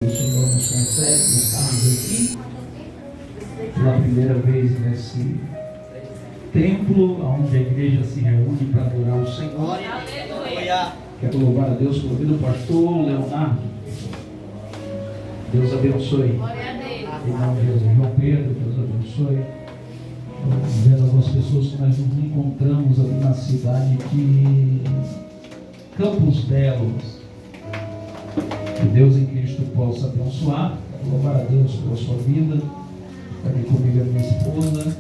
O Senhor nos concede estarmos aqui pela primeira vez nesse templo onde a igreja se reúne para adorar o Senhor. Aleluia. Quero louvar a Deus pelo vida do pastor Leonardo. Deus abençoe. Em nome de Jesus. João Pedro, Deus abençoe. Vendo algumas pessoas que nós nos encontramos ali na cidade de Campos Belos. Que Deus em Cristo possa abençoar. Louvar a Deus pela sua vida. Está aqui comigo a minha esposa,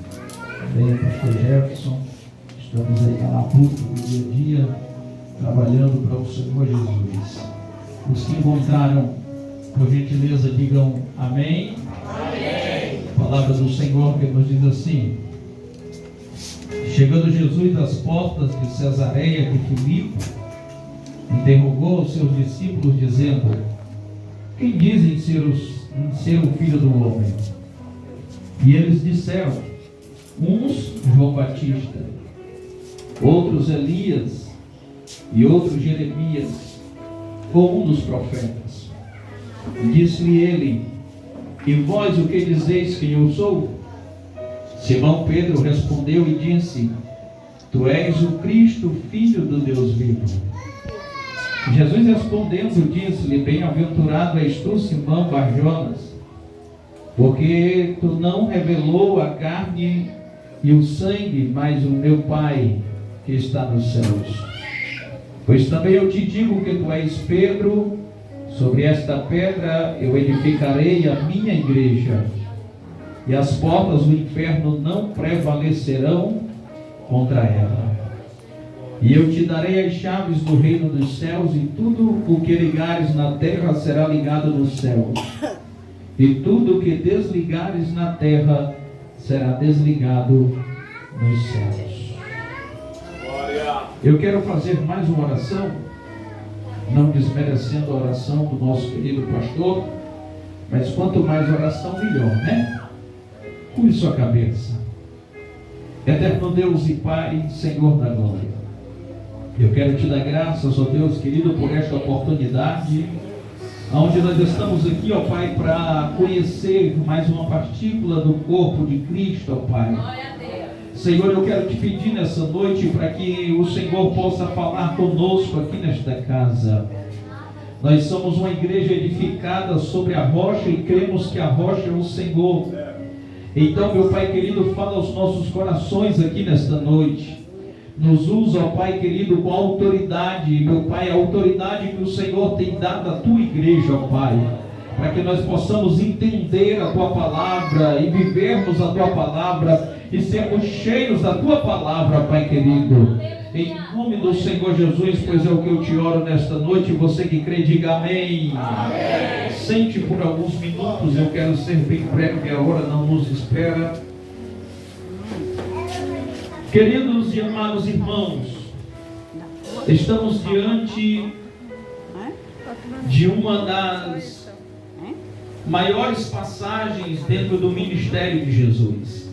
também o pastor Jefferson. Estamos aí na luta do dia a dia, trabalhando para o Senhor Jesus. Os que encontraram, por gentileza, digam amém. Amém. A palavra do Senhor que nos diz assim: chegando Jesus às portas de Cesareia de Filipe, interrogou os seus discípulos, dizendo: quem dizem ser o Filho do Homem? E eles disseram: uns João Batista, outros Elias, e outros Jeremias, ou um dos profetas. E disse-lhe ele: e vós o que dizeis quem eu sou? Simão Pedro respondeu e disse: tu és o Cristo, Filho do Deus vivo. Jesus respondendo disse-lhe: bem-aventurado és tu, Simão Bar-Jonas, porque tu não revelou a carne e o sangue, mas o meu Pai que está nos céus. Pois também eu te digo que tu és Pedro, sobre esta pedra eu edificarei a minha igreja, e as portas do inferno não prevalecerão contra ela. E eu te darei as chaves do reino dos céus, e tudo o que ligares na terra será ligado nos céus, e tudo o que desligares na terra será desligado nos céus. Eu quero fazer mais uma oração, não desmerecendo a oração do nosso querido pastor, mas quanto mais oração, melhor, né? Cure sua cabeça. Eterno Deus e Pai, Senhor da glória, eu quero te dar graças, ó Deus querido, por esta oportunidade, onde nós estamos aqui, ó Pai, para conhecer mais uma partícula do corpo de Cristo, ó Pai. Senhor, eu quero te pedir nessa noite para que o Senhor possa falar conosco aqui nesta casa. Nós somos uma igreja edificada sobre a rocha e cremos que a rocha é o Senhor. Então, meu Pai querido, fala aos nossos corações aqui nesta noite. Nos usa, ó Pai querido, com autoridade, meu Pai, a autoridade que o Senhor tem dado à tua igreja, ó Pai, para que nós possamos entender a tua palavra e vivermos a tua palavra e sermos cheios da tua palavra, Pai querido. Em nome do Senhor Jesus, pois é o que eu te oro nesta noite. Você que crê, diga amém. Amém. Sente por alguns minutos, eu quero ser bem breve, que a hora não nos espera. Queridos e amados irmãos, estamos diante de uma das maiores passagens dentro do ministério de Jesus.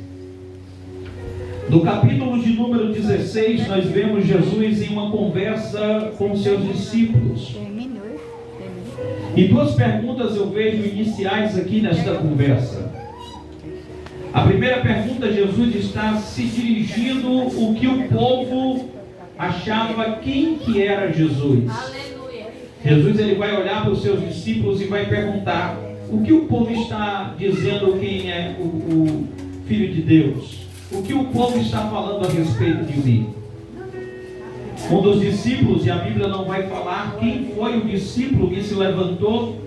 No capítulo de número 16, nós vemos Jesus em uma conversa com seus discípulos. E duas perguntas eu vejo iniciais aqui nesta conversa. A primeira pergunta, Jesus está se dirigindo o que o povo achava quem que era Jesus. Aleluia. Jesus ele vai olhar para os seus discípulos e vai perguntar: o que o povo está dizendo quem é o Filho de Deus? O que o povo está falando a respeito de mim? Um dos discípulos, e a Bíblia não vai falar quem foi o discípulo que se levantou,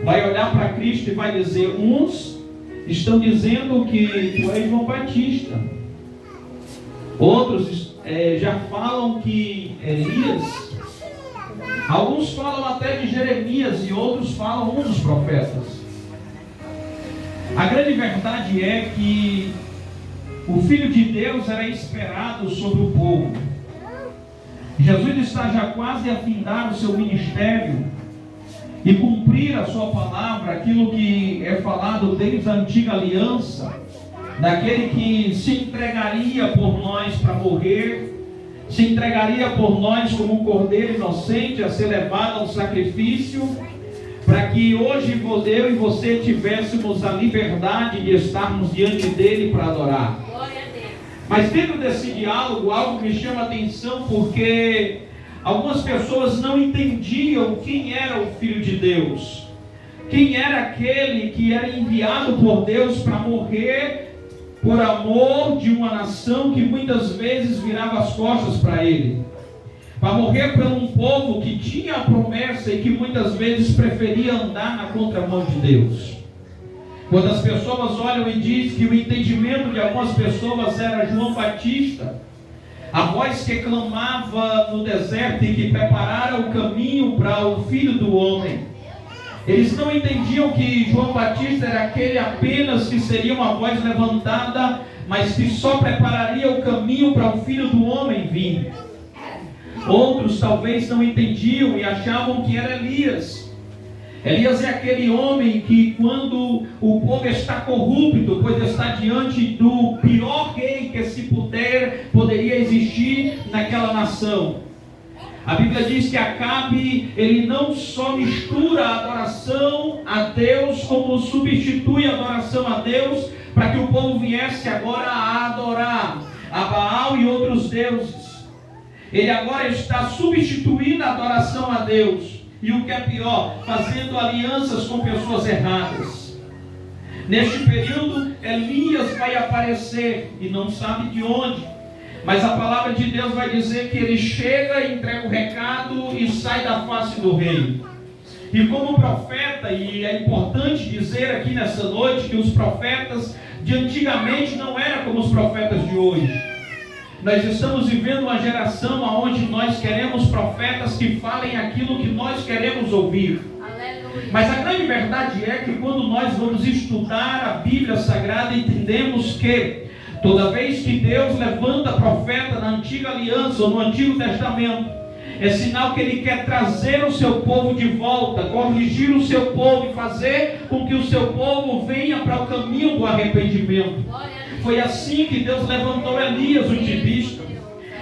vai olhar para Cristo e vai dizer: uns estão dizendo que tu és João Batista, outros já falam que Elias, alguns falam até de Jeremias e outros falam um dos profetas. A grande verdade é que o Filho de Deus era esperado sobre o povo. Jesus está já quase a findar o seu ministério e cumprir a sua palavra, aquilo que é falado desde a antiga aliança, daquele que se entregaria por nós para morrer, se entregaria por nós como um cordeiro inocente a ser levado ao sacrifício, para que hoje eu e você tivéssemos a liberdade de estarmos diante dele para adorar. Mas dentro desse diálogo, algo me chama a atenção, porque algumas pessoas não entendiam quem era o Filho de Deus, quem era aquele que era enviado por Deus para morrer por amor de uma nação que muitas vezes virava as costas para ele, para morrer por um povo que tinha a promessa e que muitas vezes preferia andar na contramão de Deus. Quando as pessoas olham e dizem que o entendimento de algumas pessoas era João Batista, a voz que clamava no deserto e que preparara o caminho para o Filho do Homem, eles não entendiam que João Batista era aquele apenas que seria uma voz levantada, mas que só prepararia o caminho para o Filho do Homem vir. Outros talvez não entendiam e achavam que era Elias. Elias é aquele homem que, quando o povo está corrupto, pois está diante do pior rei que se poderia existir naquela nação. A Bíblia diz que Acabe, ele não só mistura a adoração a Deus, como substitui a adoração a Deus, para que o povo viesse agora a adorar a Baal e outros deuses. Ele agora está substituindo a adoração a Deus. E o que é pior, fazendo alianças com pessoas erradas. Neste período, Elias vai aparecer, e não sabe de onde. Mas a palavra de Deus vai dizer que ele chega, entrega o recado e sai da face do rei. E como profeta, e é importante dizer aqui nessa noite que os profetas de antigamente não eram como os profetas de hoje. Nós estamos vivendo uma geração onde nós queremos profetas que falem aquilo que nós queremos ouvir. Aleluia. Mas a grande verdade é que quando nós vamos estudar a Bíblia Sagrada, entendemos que toda vez que Deus levanta profeta na antiga aliança ou no Antigo Testamento, é sinal que Ele quer trazer o seu povo de volta, corrigir o seu povo e fazer com que o seu povo venha para o caminho do arrependimento. Foi assim que Deus levantou Elias, o tibista.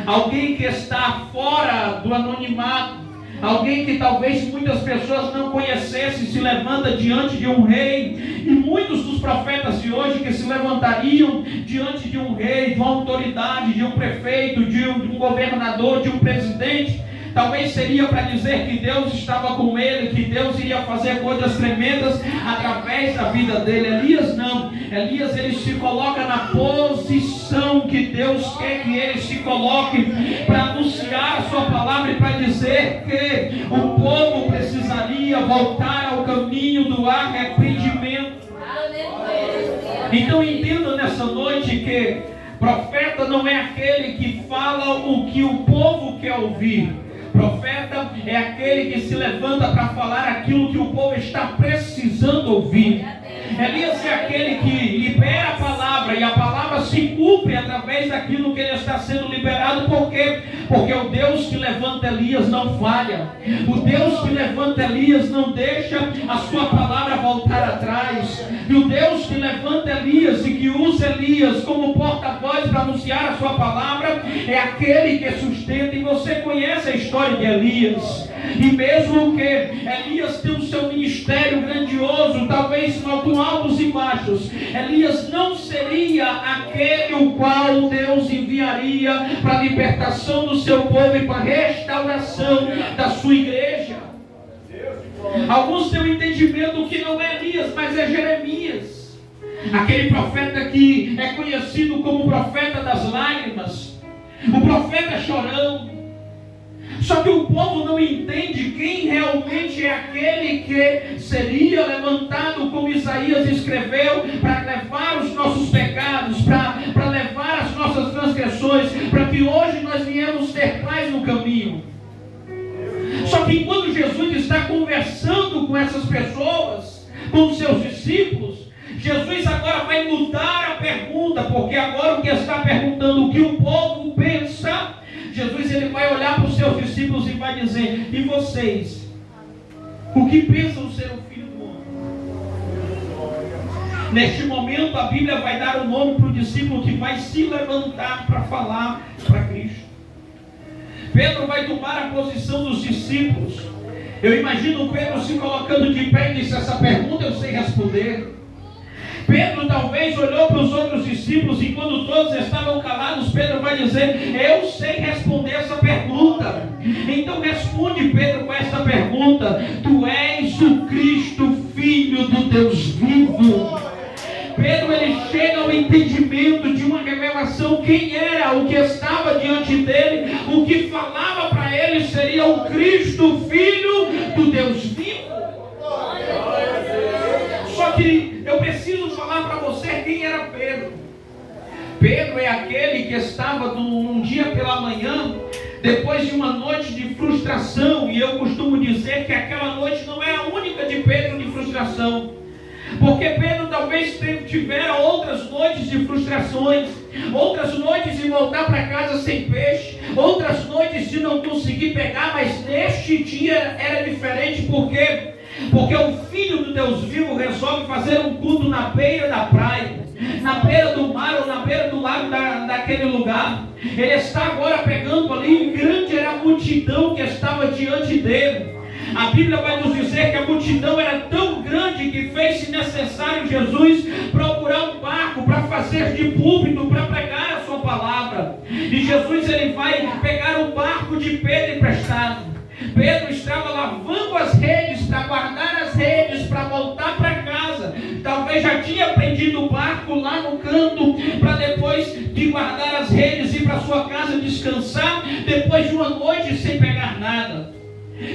Alguém que está fora do anonimato, alguém que talvez muitas pessoas não conhecessem, se levanta diante de um rei. E muitos dos profetas de hoje que se levantariam diante de um rei, de uma autoridade, de um prefeito, de um governador, de um presidente, talvez seria para dizer que Deus estava com ele, que Deus iria fazer coisas tremendas através da vida dele. Elias não. Elias, ele se coloca na posição que Deus quer que ele se coloque, para anunciar a sua palavra e para dizer que o povo precisaria voltar ao caminho do arrependimento. Então entenda nessa noite que profeta não é aquele que fala o que o povo quer ouvir. Profeta é aquele que se levanta para falar aquilo que o povo está precisando ouvir. Elias é aquele que libera a palavra e a palavra se cumpre através daquilo que ele está sendo liberado. Por quê? Porque o Deus que levanta Elias não falha. O Deus que levanta Elias não deixa a sua palavra voltar atrás. E o Deus que levanta Elias e que usa Elias como porta-voz para anunciar a sua palavra é aquele que sustenta. E você conhece a história de Elias. E mesmo que Elias tenha o seu ministério grandioso, talvez com altos e baixos, Elias não seria aquele o qual Deus enviaria para a libertação do seu povo e para a restauração da sua igreja. Alguns têm o entendimento que não é Elias, mas é Jeremias, aquele profeta que é conhecido como o profeta das lágrimas, o profeta chorão. Só que o povo não entende quem realmente é aquele que seria levantado, como Isaías escreveu, para levar os nossos pecados, para levar as nossas transgressões, para que hoje nós viemos ter paz no caminho. Só que enquanto Jesus está conversando com essas pessoas, com os seus discípulos, Jesus agora vai mudar a pergunta, porque agora o que está perguntando, o que o povo pensa, Jesus ele vai olhar para os seus discípulos e vai dizer: e vocês? O que pensam ser o Filho do Homem? Neste momento a Bíblia vai dar o nome para o discípulo que vai se levantar para falar para Cristo. Pedro vai tomar a posição dos discípulos. Eu imagino Pedro se colocando de pé e disse: essa pergunta eu sei responder. Pedro talvez olhou para os outros discípulos e quando todos estavam calados, Pedro vai dizer: eu sei responder essa pergunta. Então responde, Pedro, com essa pergunta: tu és o Cristo, Filho do Deus vivo. Pedro, ele chega ao entendimento de uma revelação: quem era, o que estava diante dele, o que falava para ele seria o Cristo, Filho do Deus vivo. Só que eu preciso falar para você quem era Pedro. Pedro é aquele que estava num dia pela manhã, depois de uma noite de frustração, e eu costumo dizer que aquela noite não é a única de Pedro de frustração, porque Pedro talvez tivera outras noites de frustrações, outras noites de voltar para casa sem peixe, outras noites de não conseguir pegar, mas neste dia era diferente. Por quê? Porque o Filho do Deus vivo resolve fazer um culto na beira da praia, na beira do mar ou na beira do lago daquele lugar. Ele está agora pegando ali, e grande era a multidão que estava diante dele. A Bíblia vai nos dizer que a multidão era tão grande que fez-se necessário Jesus procurar um barco para fazer de púlpito, para pregar a sua palavra. E Jesus, ele vai pegar o barco de Pedro emprestado. Pedro estava lavando as redes, para guardar as redes, para voltar para casa. Talvez já tinha prendido o barco lá no canto, para depois de guardar as redes ir para sua casa descansar, depois de uma noite sem pegar nada.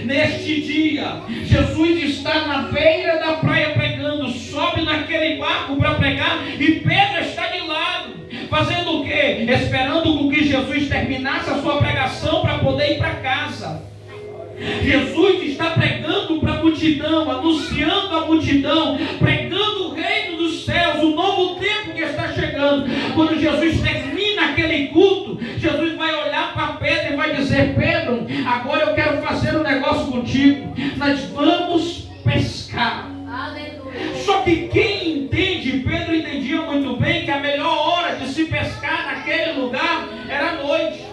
Neste dia, Jesus está na beira da praia pregando, sobe naquele barco para pregar, e Pedro está de lado, fazendo o quê? Esperando com que Jesus terminasse a sua pregação para poder ir para casa. Jesus está pregando para a multidão, anunciando a multidão, pregando o reino dos céus, o novo tempo que está chegando. Quando Jesus termina aquele culto, Jesus vai olhar para Pedro e vai dizer: Pedro, agora eu quero fazer um negócio contigo, nós vamos pescar. Aleluia. Só que quem entende, Pedro entendia muito bem que a melhor hora de se pescar naquele lugar era a noite.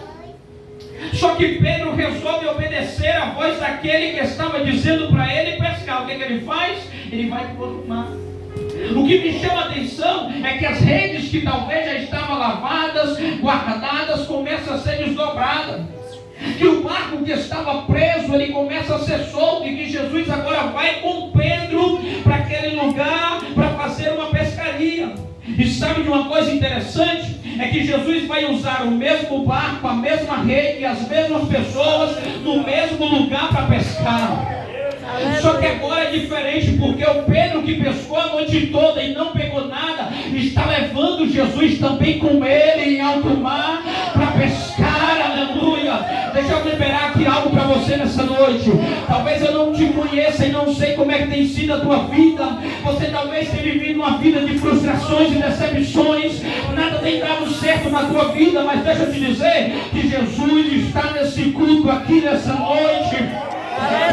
Só que Pedro resolve obedecer a voz daquele que estava dizendo para ele pescar. O que ele faz? Ele vai para o outro mar. O que me chama a atenção é que as redes que talvez já estavam lavadas, guardadas, começam a ser desdobradas. Que o barco que estava preso, ele começa a ser solto, e que Jesus agora vai com Pedro para aquele lugar para fazer uma pescaria. E sabe de uma coisa interessante? É que Jesus vai usar o mesmo barco, a mesma rede e as mesmas pessoas no mesmo lugar para pescar. Só que agora é diferente, porque o Pedro que pescou a noite toda e não pegou nada, está levando Jesus também com ele em alto mar para pescar. Aleluia. Deixa eu liberar aqui algo para você nessa noite. Talvez eu não te conheça e não sei como é que tem sido a tua vida. Você talvez tenha vivido uma vida de frustrações e decepções. Nada tem dado certo na tua vida, mas deixa eu te dizer que Jesus está nesse culto aqui nessa noite.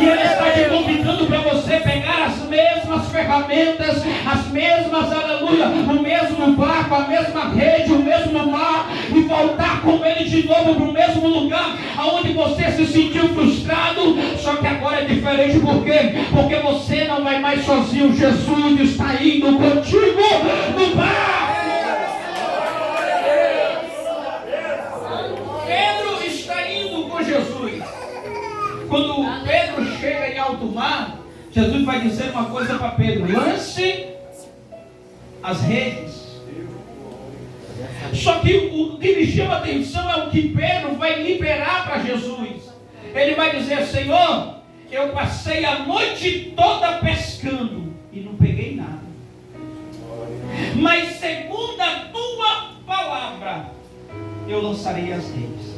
E Ele está te convidando para você pegar as mesmas ferramentas, as mesmas, aleluia, o mesmo barco, a mesma rede, o mesmo mar, e voltar com Ele de novo para o mesmo lugar onde você se sentiu frustrado. Só que agora é diferente. Por quê? Porque você não vai mais sozinho. Jesus está indo contigo no barco. Pedro está indo com Jesus. Quando Pedro chega em alto mar, Jesus vai dizer uma coisa para Pedro: lance as redes. Só que o que me chama a atenção é o que Pedro vai liberar para Jesus. Ele vai dizer: Senhor, eu passei a noite toda pescando e não peguei nada, mas segundo a tua palavra eu lançarei as redes.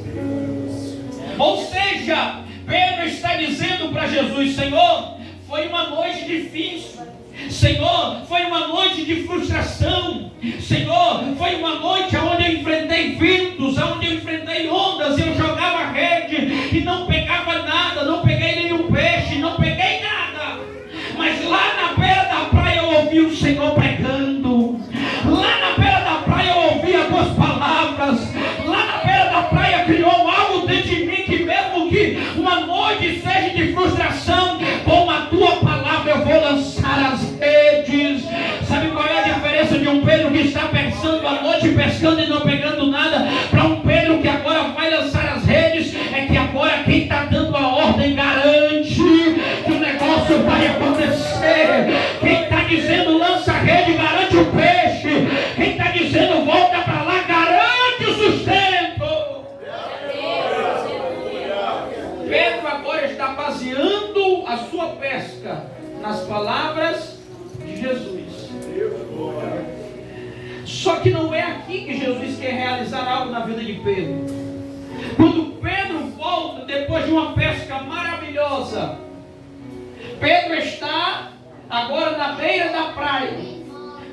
Ou seja, Pedro está dizendo para Jesus: Senhor, foi uma noite difícil. Senhor, foi uma noite de frustração. Senhor, foi uma noite onde eu enfrentei ventos, onde eu enfrentei ondas, eu jogava rede e não pegava nada, não peguei nenhum peixe, não peguei nada. Mas lá na beira da praia eu ouvi o Senhor pregando. Lá na beira da praia eu ouvi as tuas palavras. Lá na beira da praia criou algo dentro de mim, que mesmo que uma noite seja de frustração, noite pescando e não pegando nada, para um Pedro que agora vai lançar as redes. É que agora quem está dando a ordem garante que o negócio vai acontecer. Quem está dizendo lança a rede garante o peixe. Quem está dizendo volta para lá garante o sustento. Pedro agora está baseando a sua pesca nas palavras de Jesus. Só que não é aqui que Jesus quer realizar algo na vida de Pedro. Quando Pedro volta depois de uma pesca maravilhosa, Pedro está agora na beira da praia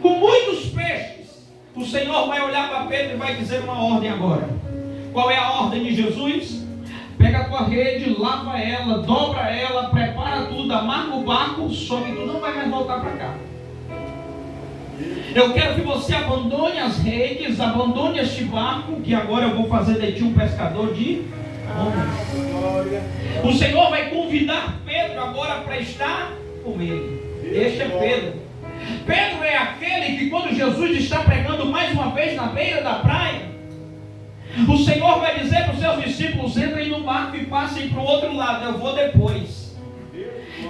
com muitos peixes. O Senhor vai olhar para Pedro e vai dizer uma ordem agora. Qual é a ordem de Jesus? Pega a tua rede, lava ela, dobra ela, prepara tudo, amarra o barco, só que tu não vai mais voltar para cá. Eu quero que você abandone as redes, abandone este barco, que agora eu vou fazer de ti um pescador de homens. O Senhor vai convidar Pedro agora para estar com ele. Este é Pedro. Pedro é aquele que quando Jesus está pregando mais uma vez na beira da praia, o Senhor vai dizer para os seus discípulos: entrem no barco e passem para o outro lado, eu vou depois.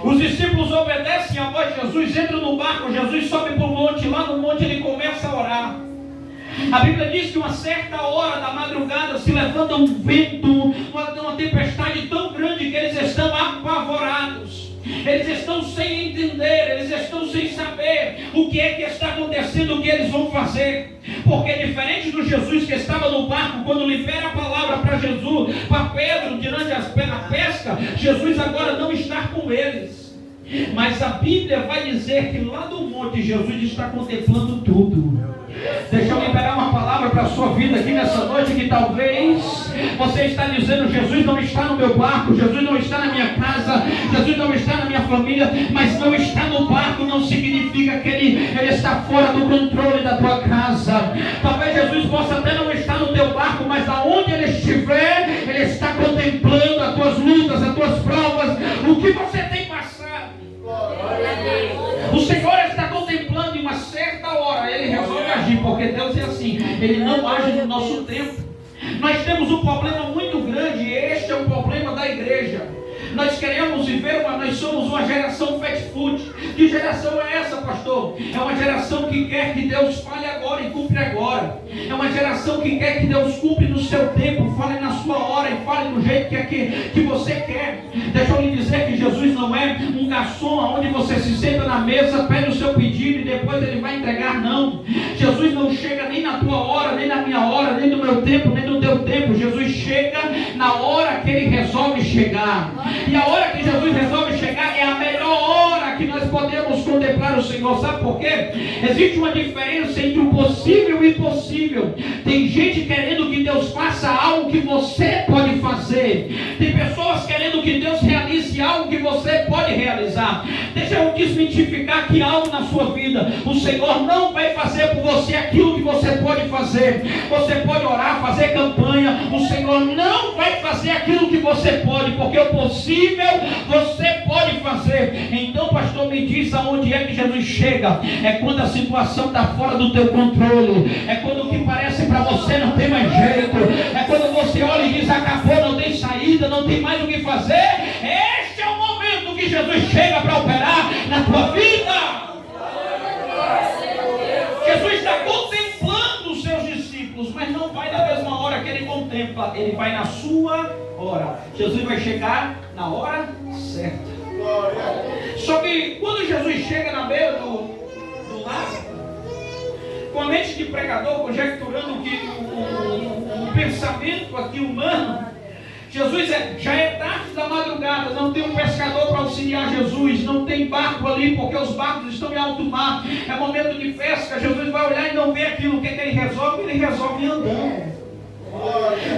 Os discípulos obedecem a voz de Jesus, entram no barco, Jesus sobe para o monte, lá no monte ele começa a orar. A Bíblia diz que uma certa hora da madrugada se levanta um vento, uma tempestade tão grande que eles estão apavorados. Eles estão sem entender, eles estão sem saber o que é que está acontecendo, o que eles vão fazer. Porque diferente do Jesus que estava no barco, quando libera a palavra para Jesus, para Pedro, durante a pesca, Jesus agora não está com eles. Mas a Bíblia vai dizer que lá do monte Jesus está contemplando tudo. Deixa eu liberar uma palavra para a sua vida aqui nessa noite, que talvez você está dizendo: Jesus não está no meu barco, Jesus não está na minha casa, Jesus não está na minha família. Mas não está no barco não significa que ele está fora do controle da tua casa. Talvez Jesus possa até não estar no teu barco, mas aonde ele estiver, ele está contemplando as tuas lutas, as tuas provas, o que você tem passado. O Senhor está contemplando em uma certa hora, ele resolve agir, porque Deus é assim, ele não age no nosso tempo. Nós temos um problema muito grande, e este é o problema da igreja. Nós queremos viver, nós somos uma geração fast food. Que geração é essa, pastor? É uma geração que quer que Deus fale agora e cumpre agora. É uma geração que quer que Deus cumpre no seu tempo, fale na sua hora e fale do jeito que você quer. Deixa eu lhe dizer que Jesus não é um garçom onde você se senta na mesa, pede o seu pedido e depois ele vai entregar, não. Jesus não chega nem na tua hora, nem na minha hora, nem no meu tempo, nem no teu tempo. Jesus chega na hora que ele resolve chegar. E a hora que Jesus resolve chegar é a melhor hora que nós podemos contemplar o Senhor. Sabe por quê? Existe uma diferença entre o possível e o impossível. Tem gente querendo que Deus faça algo que você pode fazer. Tem pessoas querendo que Deus realize algo que você pode realizar. Deixa eu desmitificar aqui algo na sua vida. O Senhor não vai fazer por você aquilo que você pode fazer. Você pode orar, fazer campanha. O Senhor não vai fazer aquilo que você pode, porque o possível você pode fazer. Então, pastor, me diz aonde é que Jesus chega. É quando a situação está fora do teu controle. É quando o que parece para você não tem mais jeito. É quando você olha e diz: acabou, não tem saída, não tem mais o que fazer. Este é o momento que Jesus chega para operar na tua vida. Jesus está contemplando os seus discípulos, mas não vai na mesma hora que ele contempla. Ele vai na sua hora. Jesus vai chegar na hora certa. Só que quando Jesus chega na beira do lago, com a mente de pregador, conjecturando que o pensamento aqui humano, Jesus já é tarde da madrugada, não tem um pescador para auxiliar Jesus, não tem barco ali, porque os barcos estão em alto mar, é momento de pesca. Jesus vai olhar e não vê aquilo. O que ele resolve? Ele resolve andando.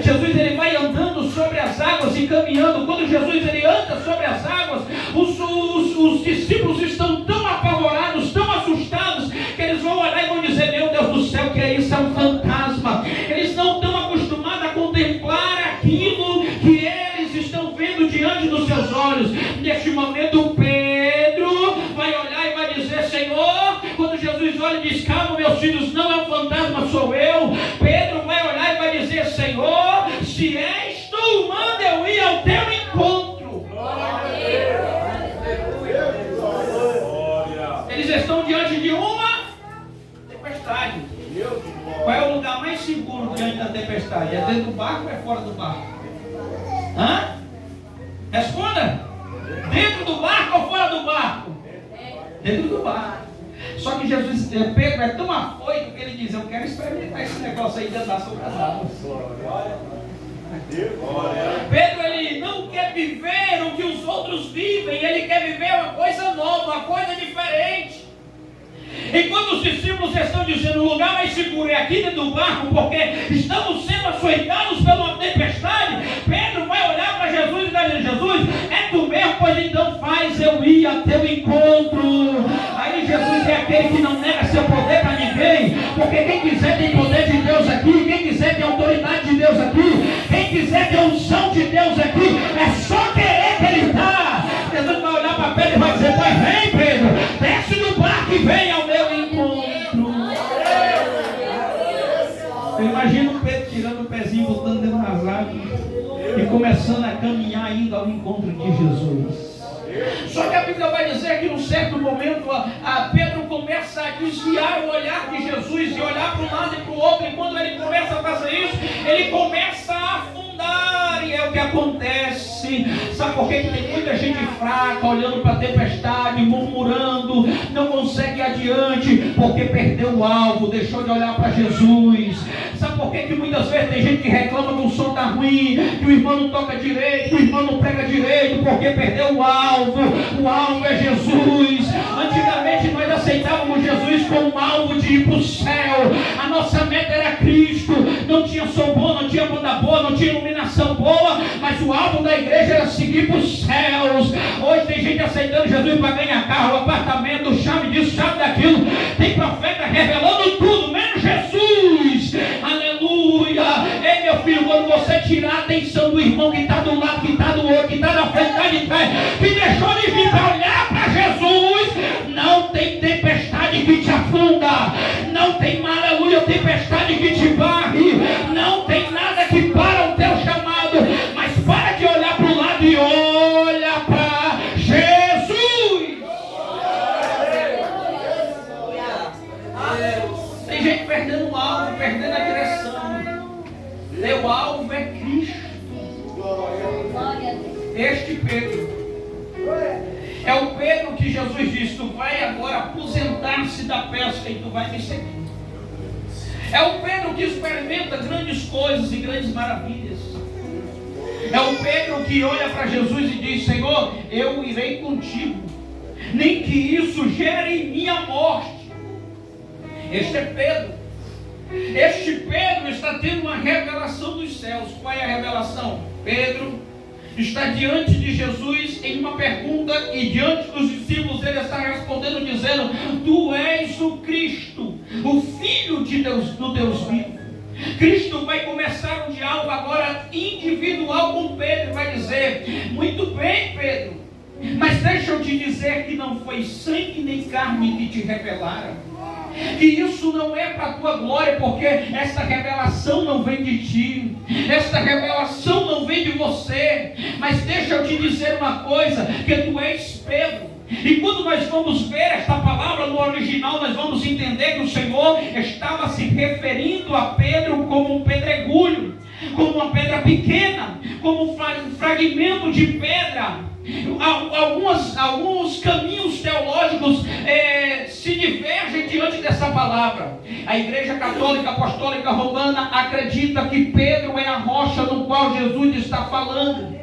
Jesus ele vai andando sobre as águas e caminhando. Quando Jesus ele anda sobre as águas, os discípulos estão tão apavorados, tão assustados, que eles vão olhar e vão dizer: meu Deus do céu, que é isso? É um fantasma. Eles não estão acostumados a contemplar aquilo que eles estão vendo diante dos seus olhos. Neste momento Pedro vai olhar e vai dizer: Senhor, quando Jesus olha e diz: calma, meus filhos, não é um fantasma, sou eu. Pedro vai olhar e vai dizer: Senhor, se és tu, manda eu ir ao teu encontro. Eles estão diante de uma tempestade. Qual é o lugar mais seguro diante da tempestade? É dentro do barco ou é fora do barco? Hã? Responda. Dentro do barco ou fora do barco? Dentro do barco. Só que Pedro é tão afoito que ele diz: eu quero experimentar esse negócio aí de andar sobre as águas. Pedro, ele não quer viver o que os outros vivem, ele quer viver uma coisa nova, uma coisa diferente. Enquanto os discípulos estão dizendo: o lugar mais seguro é aqui dentro do barco, porque estamos sendo açoitados pela tempestade, Pedro vai olhar para Jesus e vai dizer: Jesus, é tu mesmo? Pois então faz eu ir a teu encontro. Aí Jesus é aquele que não nega seu poder para ninguém, porque quem quiser tem poder de Deus aqui, quem quiser tem autoridade de Deus aqui, quem quiser tem unção de Deus aqui, é só querer que ele está. Jesus vai olhar para Pedro e vai dizer: pois vem, Pedro, desce do barco e vem ao meu encontro. Eu imagino Pedro tirando o pezinho, botando dentro das águas e começando a caminhar indo ao encontro de Jesus. Só que a Bíblia vai dizer que num certo momento Pedro começa a desviar o olhar de Jesus e olhar para um lado e para o outro, e quando ele começa a fazer isso, ele começa a afundar, e é o que acontece. Sabe por que tem muita gente fraca olhando para a tempestade, murmurando, não consegue ir adiante, porque perdeu o alvo, deixou de olhar para Jesus. Sabe por que muitas vezes tem gente que reclama que o som está ruim, que o irmão não toca direito, que o irmão não prega direito, porque perdeu o alvo. O alvo é Jesus. Antigamente nós aceitávamos Jesus como alvo de ir para o céu. A nossa meta era Cristo. Não tinha som bom, não tinha banda boa, não tinha iluminação boa, mas o alvo da igreja era seguir para os céus. Hoje tem gente aceitando Jesus para ganhar carro, apartamento, chave disso, chave daquilo. Tem profeta revelando tudo, menos Jesus. Aleluia. Ei, meu filho, quando você tirar a atenção do irmão que está do lado, que está do outro, que está na frente, que está de trás, que deixou de vir para olhar para Jesus, não tem tempestade que te afunda, não tem, aleluia, tempestade que te varre, não tem nada que para o teu chamado, mas para de olhar para o lado e olha para Jesus. Tem gente perdendo o alvo, perdendo a direção. Teu alvo é Cristo. Este Pedro é o Pedro que Jesus disse: tu vai agora aposentar-se da pesca e tu vai me seguir. É o Pedro que experimenta grandes coisas e grandes maravilhas. É o Pedro que olha para Jesus e diz: Senhor, eu irei contigo, nem que isso gere em mim a morte. Este é Pedro. Este Pedro está tendo uma revelação dos céus. Qual é a revelação? Pedro está diante de Jesus em uma pergunta, e diante dos discípulos ele está respondendo dizendo: tu és o Cristo, o Filho de Deus, do Deus vivo. Cristo vai começar um diálogo agora individual com Pedro e vai dizer: muito bem, Pedro, mas deixa eu te dizer que não foi sangue nem carne que te revelaram, que isso não é para a tua glória, porque esta revelação não vem de ti, esta revelação não vem de você, mas deixa eu te dizer uma coisa, que tu és Pedro. E quando nós vamos ver esta palavra no original, nós vamos entender que o Senhor estava se referindo a Pedro como um pedregulho, como uma pedra pequena, como um fragmento de pedra. Alguns caminhos teológicos se divergem diante dessa palavra. A Igreja Católica Apostólica Romana acredita que Pedro é a rocha no qual Jesus está falando,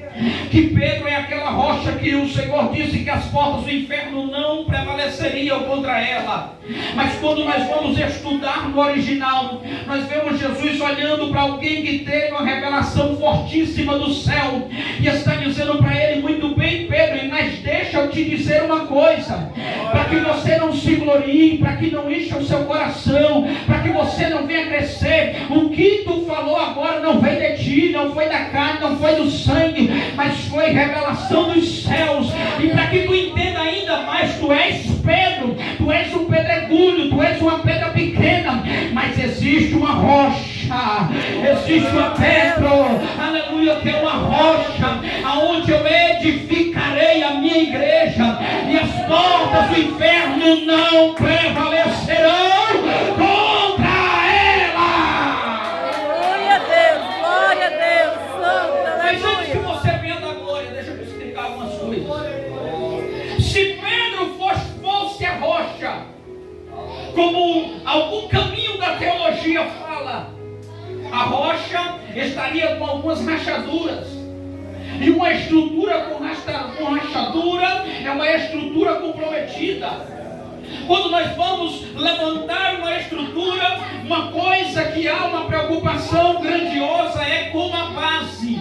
que Pedro é aquela rocha que o Senhor disse que as portas do inferno não prevaleceriam contra ela. Mas quando nós vamos estudar no original, nós vemos Jesus olhando para alguém que teve uma revelação fortíssima do céu e está dizendo para ele: muito bem, Pedro, mas deixa eu te dizer uma coisa, para que você não se glorie, para que não encha o seu coração, para que você não venha crescer. O que tu falou agora não veio de ti, não foi da carne, não foi do sangue, mas foi revelação dos céus. E para que tu entenda ainda mais, tu és Pedro, tu és um pedregulho, tu és parece uma pedra pequena, mas existe uma rocha, existe uma pedra, aleluia, que é uma rocha, aonde eu edificarei a minha igreja, e as portas do inferno não prevalecerão contra ela. Glória a Deus, Santa, mas antes que você venha da glória, deixa eu te explicar algumas coisas. Se Pedro fosse a rocha, como algum caminho da teologia fala, a rocha estaria com algumas rachaduras, e uma estrutura com rachadura é uma estrutura comprometida. Quando nós vamos levantar uma estrutura, uma coisa que há uma preocupação grandiosa é com a base,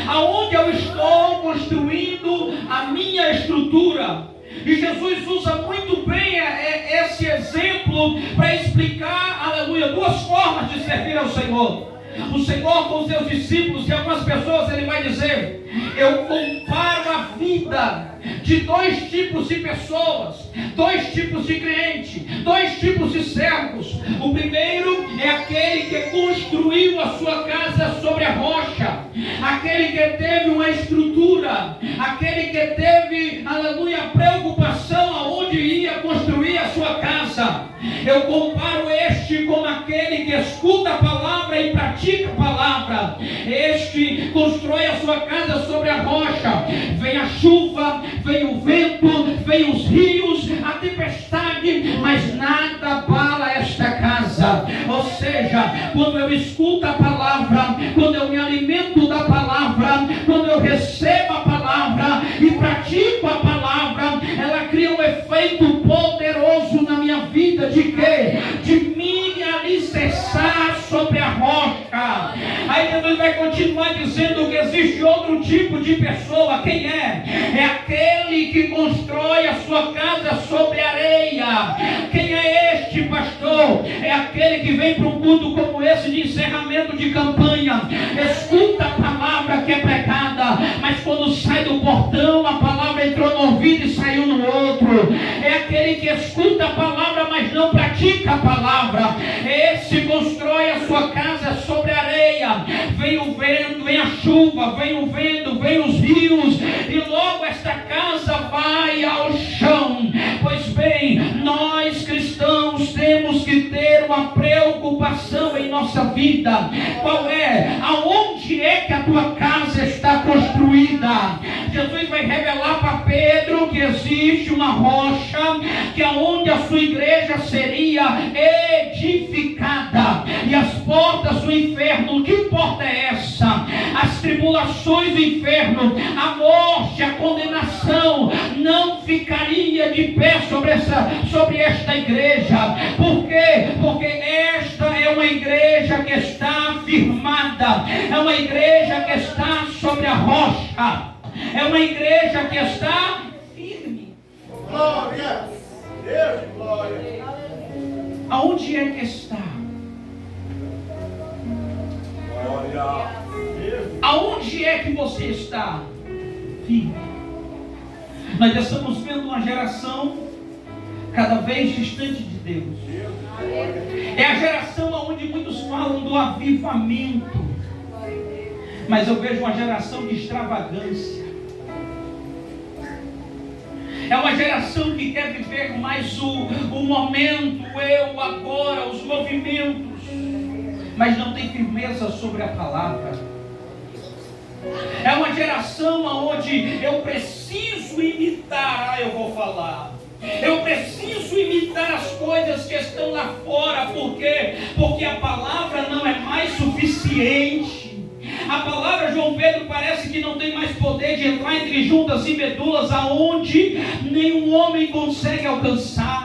aonde eu estou construindo a minha estrutura. E Jesus usa muito bem esse exemplo para explicar, aleluia, duas formas de servir ao Senhor. O Senhor com os seus discípulos e algumas pessoas, ele vai dizer: eu comparo a vida de dois tipos de pessoas, dois tipos de crente, dois tipos de servos. O primeiro é aquele que construiu a sua casa sobre a rocha, aquele que teve uma estrutura, aquele que teve, aleluia, preocupação aonde ia construir a sua casa. Eu comparo este com aquele que escuta a palavra e pratica a palavra. Este constrói a sua casa sobre a rocha. Vem a chuva, vem o vento, vem os rios, a tempestade, mas nada abala esta casa. Ou seja, quando eu escuto a palavra, quando eu me alimento da palavra, quando eu recebo a palavra e pratico a palavra, ela cria um efeito poderoso na minha vida. De quê? De me alicerçar sobre a rocha. Aí Jesus vai continuar dizendo que existe outro tipo de pessoa. Quem é? É aquele que constrói a sua casa sobre areia. Quem é este, pastor? É aquele que vem para um culto como esse de encerramento de campanha, escuta a palavra que é pregada, mas quando sai do portão, a palavra entrou no ouvido e saiu no outro. É aquele que escuta a palavra, mas não pratica a palavra. Esse constrói a sua casa sobre areia. Vem o vento, vem a chuva, vem o vento, vem os rios, e logo esta casa vai ao chão. Pois bem, nós cristãos temos que ter uma preocupação em nossa vida. Qual é? Aonde é que a tua casa está construída? Jesus vai revelar para Pedro que existe uma rocha, que aonde a sua igreja seria edificada, e as portas do inferno, que porta é essa? As tribulações do inferno, a morte, a condenação não ficaria de pé sobre esta igreja. Por quê? Porque esta é uma igreja que está firmada, é uma igreja que está sobre a rocha, é uma igreja que está firme. Glória! Deus, glória! Aonde é que está? Glória! Aonde é que você está? Firme. Nós estamos vendo uma geração cada vez distante de Deus. É a geração onde muitos falam do avivamento, mas eu vejo uma geração de extravagância. É uma geração que quer viver mais o momento, eu, agora, os movimentos, mas não tem firmeza sobre a palavra. É uma geração onde eu preciso imitar, eu vou falar. Eu preciso imitar as coisas que estão lá fora. Por quê? Porque a palavra não é mais suficiente. A palavra, João Pedro, parece que não tem mais poder de entrar entre juntas e medulas, aonde nenhum homem consegue alcançar.